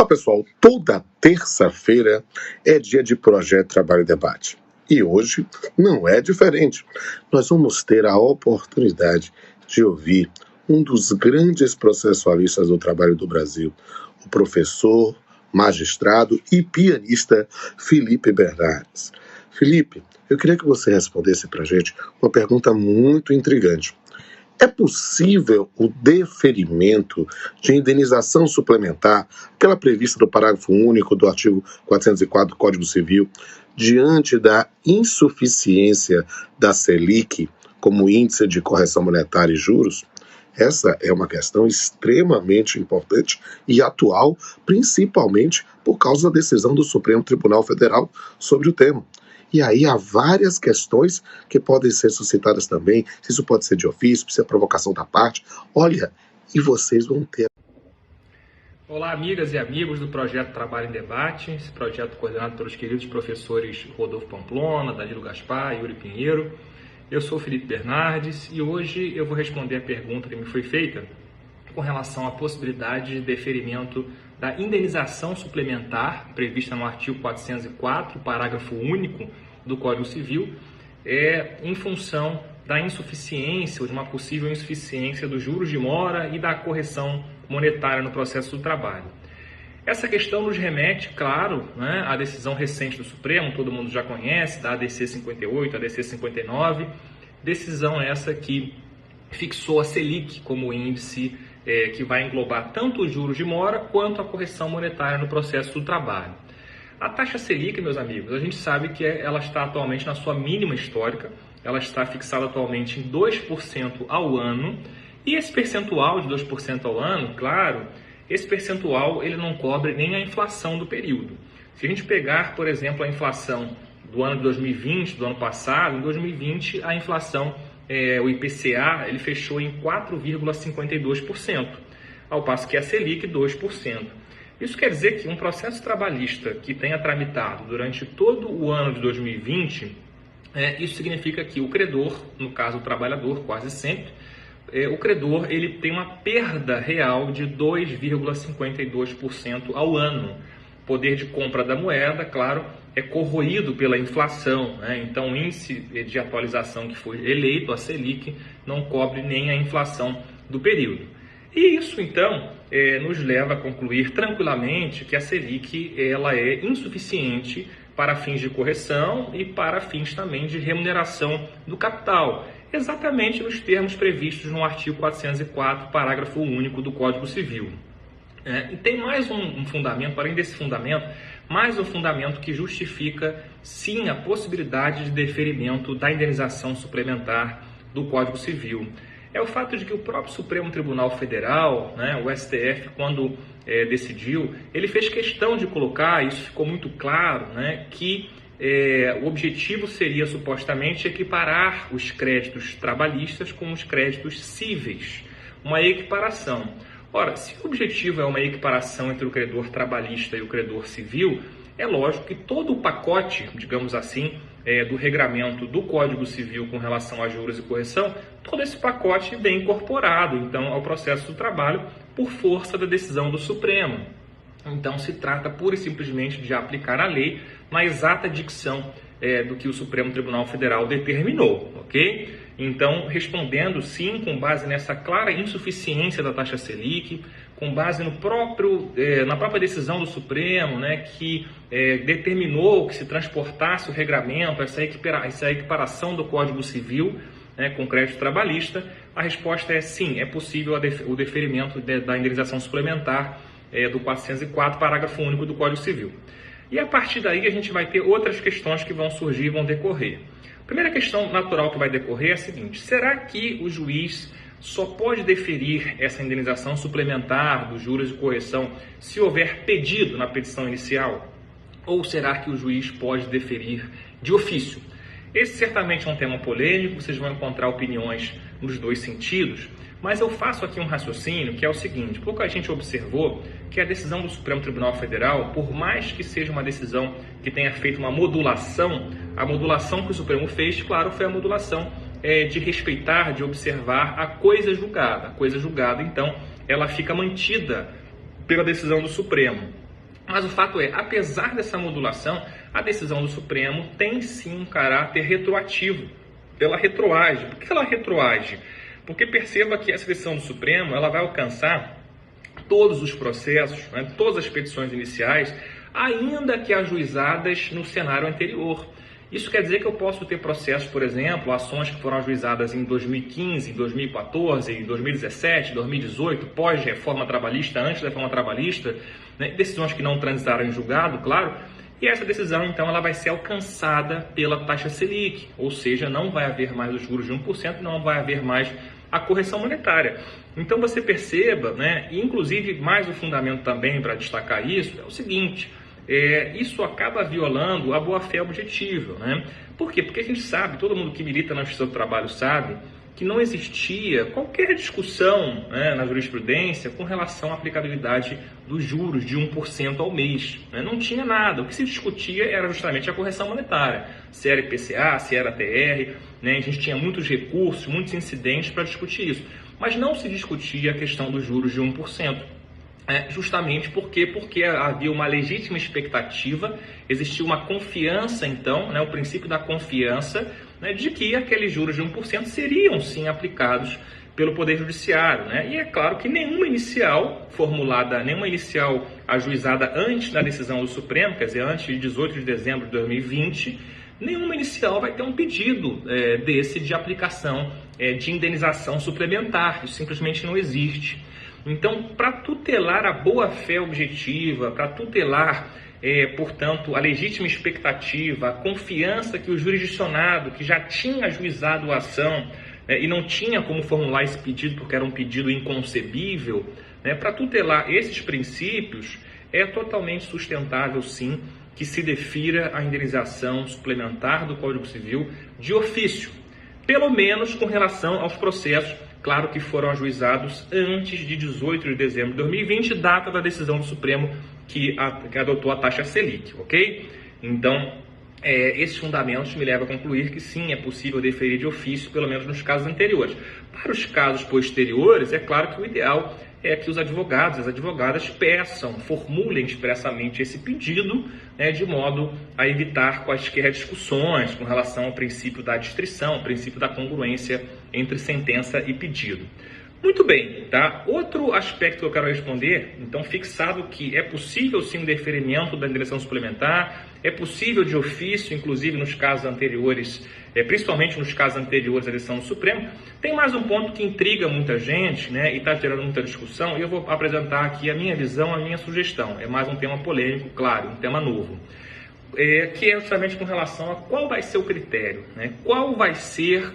Olá pessoal, toda terça-feira é dia de Projeto Trabalho e Debate. E hoje não é diferente. Nós vamos ter a oportunidade de ouvir um dos grandes processualistas do trabalho do Brasil, o professor, magistrado e pianista Felipe Bernardes. Felipe, eu queria que você respondesse para a gente uma pergunta muito intrigante. É possível o deferimento de indenização suplementar, aquela prevista no parágrafo único do artigo 404 do Código Civil, diante da insuficiência da Selic como índice de correção monetária e juros? Essa é uma questão extremamente importante e atual, principalmente por causa da decisão do Supremo Tribunal Federal sobre o tema. E aí há várias questões que podem ser suscitadas também, se isso pode ser de ofício, se é provocação da parte. Olha, e vocês vão ter... Olá, amigas e amigos do Projeto Trabalho em Debate, esse projeto coordenado pelos queridos professores Rodolfo Pamplona, Danilo Gaspar e Yuri Pinheiro. Eu sou Felipe Bernardes e hoje eu vou responder a pergunta que me foi feita com relação à possibilidade de deferimento da indenização suplementar prevista no artigo 404, parágrafo único do Código Civil, em função da insuficiência ou de uma possível insuficiência dos juros de mora e da correção monetária no processo do trabalho. Essa questão nos remete, claro, à decisão recente do Supremo, todo mundo já conhece, da ADC 58, ADC 59, decisão essa que fixou a Selic como índice que vai englobar tanto os juros de mora quanto a correção monetária no processo do trabalho. A taxa Selic, meus amigos, a gente sabe que ela está atualmente na sua mínima histórica, ela está fixada atualmente em 2% ao ano, e esse percentual de 2% ao ano, claro, esse percentual ele não cobre nem a inflação do período. Se a gente pegar, por exemplo, a inflação do ano de 2020, do ano passado, em 2020 a inflação o IPCA ele fechou em 4,52%, ao passo que a Selic 2%. Isso quer dizer que um processo trabalhista que tenha tramitado durante todo o ano de 2020, isso significa que o credor, no caso o trabalhador, quase sempre, o credor ele tem uma perda real de 2,52% ao ano. O poder de compra da moeda, claro, é corroído pela inflação, Então o índice de atualização que foi eleito, a Selic, não cobre nem a inflação do período. E isso, então, nos leva a concluir tranquilamente que a Selic ela é insuficiente para fins de correção e para fins também de remuneração do capital, exatamente nos termos previstos no artigo 404, parágrafo único do Código Civil. E tem mais um fundamento, além desse fundamento, mais um fundamento que justifica, sim, a possibilidade de deferimento da indenização suplementar do Código Civil. É o fato de que o próprio Supremo Tribunal Federal, o STF, quando decidiu, ele fez questão de colocar, isso ficou muito claro, que o objetivo seria supostamente equiparar os créditos trabalhistas com os créditos cíveis, uma equiparação. Ora, se o objetivo é uma equiparação entre o credor trabalhista e o credor civil, é lógico que todo o pacote, digamos assim, do regramento do Código Civil com relação a juros e correção, todo esse pacote vem incorporado, então, ao processo do trabalho por força da decisão do Supremo. Então, se trata pura e simplesmente de aplicar a lei na exata dicção do que o Supremo Tribunal Federal determinou, ok? Então, respondendo sim, com base nessa clara insuficiência da taxa Selic, com base na própria decisão do Supremo, que determinou que se transportasse o regramento, essa equiparação do Código Civil com crédito trabalhista, a resposta é sim, é possível o deferimento da indenização suplementar do 404, parágrafo único do Código Civil. E a partir daí a gente vai ter outras questões que vão surgir e vão decorrer. A primeira questão natural que vai decorrer é a seguinte: será que o juiz só pode deferir essa indenização suplementar dos juros de correção se houver pedido na petição inicial? Ou será que o juiz pode deferir de ofício? Esse certamente é um tema polêmico, vocês vão encontrar opiniões nos dois sentidos, mas eu faço aqui um raciocínio que é o seguinte: pouca gente observou que a decisão do Supremo Tribunal Federal, por mais que seja uma decisão que tenha feito uma modulação, a modulação que o Supremo fez, claro, foi a modulação de respeitar, de observar a coisa julgada. A coisa julgada, então, ela fica mantida pela decisão do Supremo. Mas o fato é, apesar dessa modulação, a decisão do Supremo tem sim um caráter retroativo. Ela retroage. Por que ela retroage? Porque perceba que essa decisão do Supremo ela vai alcançar todos os processos, né, todas as petições iniciais, ainda que ajuizadas no cenário anterior. Isso quer dizer que eu posso ter processos, por exemplo, ações que foram ajuizadas em 2015, 2014, 2017, 2018, pós-reforma trabalhista, antes da reforma trabalhista, né, decisões que não transitaram em julgado, claro, e essa decisão, então, ela vai ser alcançada pela taxa Selic, ou seja, não vai haver mais os juros de 1%, não vai haver mais a correção monetária. Então, você perceba, né, e inclusive mais o fundamento também para destacar isso, é o seguinte, isso acaba violando a boa-fé objetiva, né? Por quê? Porque a gente sabe, todo mundo que milita na Justiça do Trabalho sabe, que não existia qualquer discussão, né, na jurisprudência com relação à aplicabilidade dos juros de 1% ao mês. Né? Não tinha nada. O que se discutia era justamente a correção monetária. Se era IPCA, se era TR. Né? A gente tinha muitos recursos, muitos incidentes para discutir isso. Mas não se discutia a questão dos juros de 1%. Justamente porque havia uma legítima expectativa, existia uma confiança, então, né, o princípio da confiança, né, de que aqueles juros de 1% seriam sim aplicados pelo Poder Judiciário. Né? E é claro que nenhuma inicial formulada, nenhuma inicial ajuizada antes da decisão do Supremo, quer dizer, antes de 18 de dezembro de 2020, nenhuma inicial vai ter um pedido desse de aplicação de indenização suplementar. Isso simplesmente não existe. Então, para tutelar a boa-fé objetiva, para tutelar, portanto, a legítima expectativa, a confiança que o jurisdicionado, que já tinha ajuizado a ação e não tinha como formular esse pedido porque era um pedido inconcebível, né, para tutelar esses princípios, é totalmente sustentável, sim, que se defira a indenização suplementar do Código Civil de ofício, pelo menos com relação aos processos, claro, que foram ajuizados antes de 18 de dezembro de 2020, data da decisão do Supremo que adotou a taxa Selic, ok? Então, esses fundamentos me levam a concluir que sim, é possível deferir de ofício, pelo menos nos casos anteriores. Para os casos posteriores, é claro que o ideal é que os advogados e as advogadas peçam, formulem expressamente esse pedido, né, de modo a evitar quaisquer discussões com relação ao princípio da distrição, ao princípio da congruência entre sentença e pedido. Muito bem, tá? Outro aspecto que eu quero responder, então, fixado que é possível sim o deferimento da indenização suplementar, é possível de ofício, inclusive nos casos anteriores, principalmente nos casos anteriores à decisão do Supremo, tem mais um ponto que intriga muita gente, né, e está gerando muita discussão, e eu vou apresentar aqui a minha visão, a minha sugestão. É mais um tema polêmico, claro, um tema novo, que é justamente com relação a qual vai ser o critério, né, qual vai ser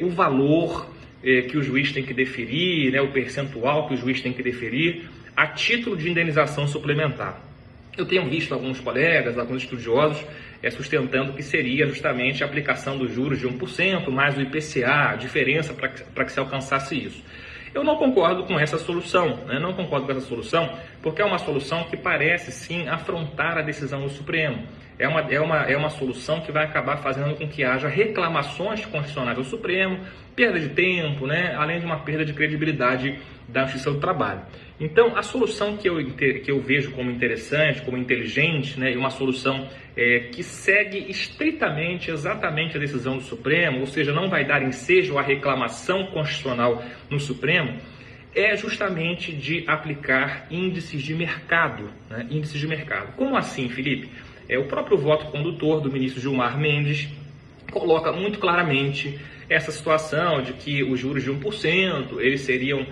o valor que o juiz tem que deferir, né, o percentual que o juiz tem que deferir a título de indenização suplementar. Eu tenho visto alguns colegas, alguns estudiosos, sustentando que seria justamente a aplicação dos juros de 1% mais o IPCA, a diferença para que se alcançasse isso. Eu não concordo com essa solução, né? Não concordo com essa solução, porque é uma solução que parece sim afrontar a decisão do Supremo. É uma solução que vai acabar fazendo com que haja reclamações constitucionais ao Supremo, perda de tempo, né? Além de uma perda de credibilidade da Justiça do Trabalho. Então, a solução que eu vejo como interessante, como inteligente, né? E uma solução que segue estritamente, exatamente a decisão do Supremo, ou seja, não vai dar ensejo à reclamação constitucional no Supremo, é justamente de aplicar índices de mercado, né? Índices de mercado. Como assim, Felipe? O próprio voto condutor do ministro Gilmar Mendes coloca muito claramente essa situação de que os juros de 1% eles seriam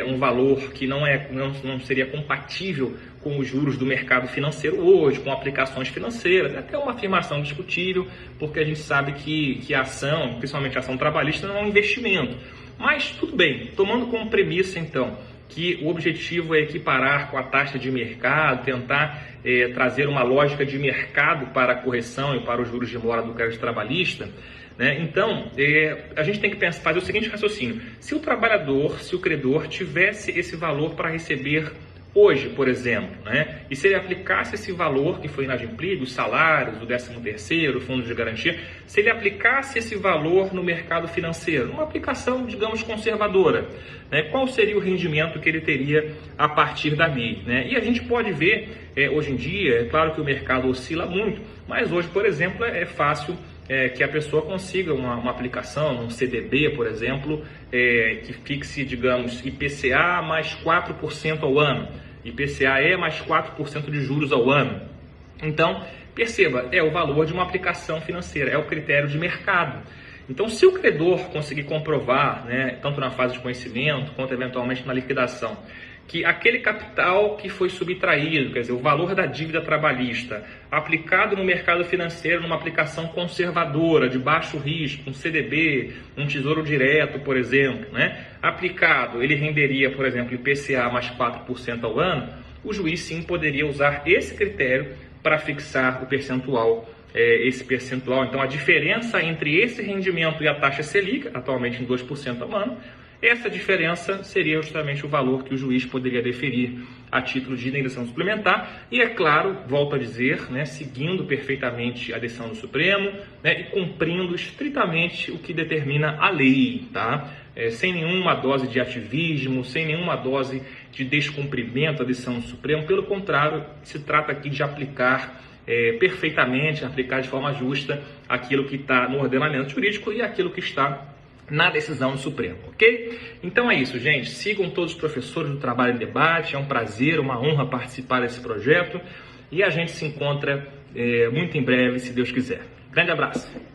um valor que não seria compatível com os juros do mercado financeiro hoje, com aplicações financeiras. É até uma afirmação discutível, porque a gente sabe que a ação, principalmente a ação trabalhista, não é um investimento. Mas tudo bem, tomando como premissa então que o objetivo é equiparar com a taxa de mercado, tentar trazer uma lógica de mercado para a correção e para os juros de mora do crédito trabalhista, né? Então, a gente tem que fazer o seguinte raciocínio: se o trabalhador, se o credor tivesse esse valor para receber hoje, por exemplo, né? E se ele aplicasse esse valor que foi inadimplido, os salários, o 13º, o fundo de garantia, se ele aplicasse esse valor no mercado financeiro, uma aplicação, digamos, conservadora, né? Qual seria o rendimento que ele teria a partir dali, né? E a gente pode ver, hoje em dia, é claro que o mercado oscila muito, mas hoje, por exemplo, é fácil que a pessoa consiga uma aplicação, um CDB, por exemplo, que fixe, digamos, IPCA mais 4% ao ano, IPCAE mais 4% de juros ao ano. Então, perceba, é o valor de uma aplicação financeira, é o critério de mercado. Então, se o credor conseguir comprovar, né, tanto na fase de conhecimento quanto eventualmente na liquidação, que aquele capital que foi subtraído, quer dizer, o valor da dívida trabalhista, aplicado no mercado financeiro numa aplicação conservadora, de baixo risco, um CDB, um tesouro direto, por exemplo, né? Aplicado, ele renderia, por exemplo, IPCA mais 4% ao ano, o juiz sim poderia usar esse critério para fixar o percentual, esse percentual. Então, a diferença entre esse rendimento e a taxa Selic, atualmente em 2% ao ano, essa diferença seria justamente o valor que o juiz poderia deferir a título de indenização suplementar e, é claro, volto a dizer, né, seguindo perfeitamente a decisão do Supremo, né, e cumprindo estritamente o que determina a lei, tá? Sem nenhuma dose de ativismo, sem nenhuma dose de descumprimento da decisão do Supremo. Pelo contrário, se trata aqui de aplicar perfeitamente, aplicar de forma justa aquilo que está no ordenamento jurídico e aquilo que está na decisão do Supremo, ok? Então é isso, gente. Sigam todos os professores do Trabalho em Debate. É um prazer, uma honra participar desse projeto. E a gente se encontra muito em breve, se Deus quiser. Grande abraço.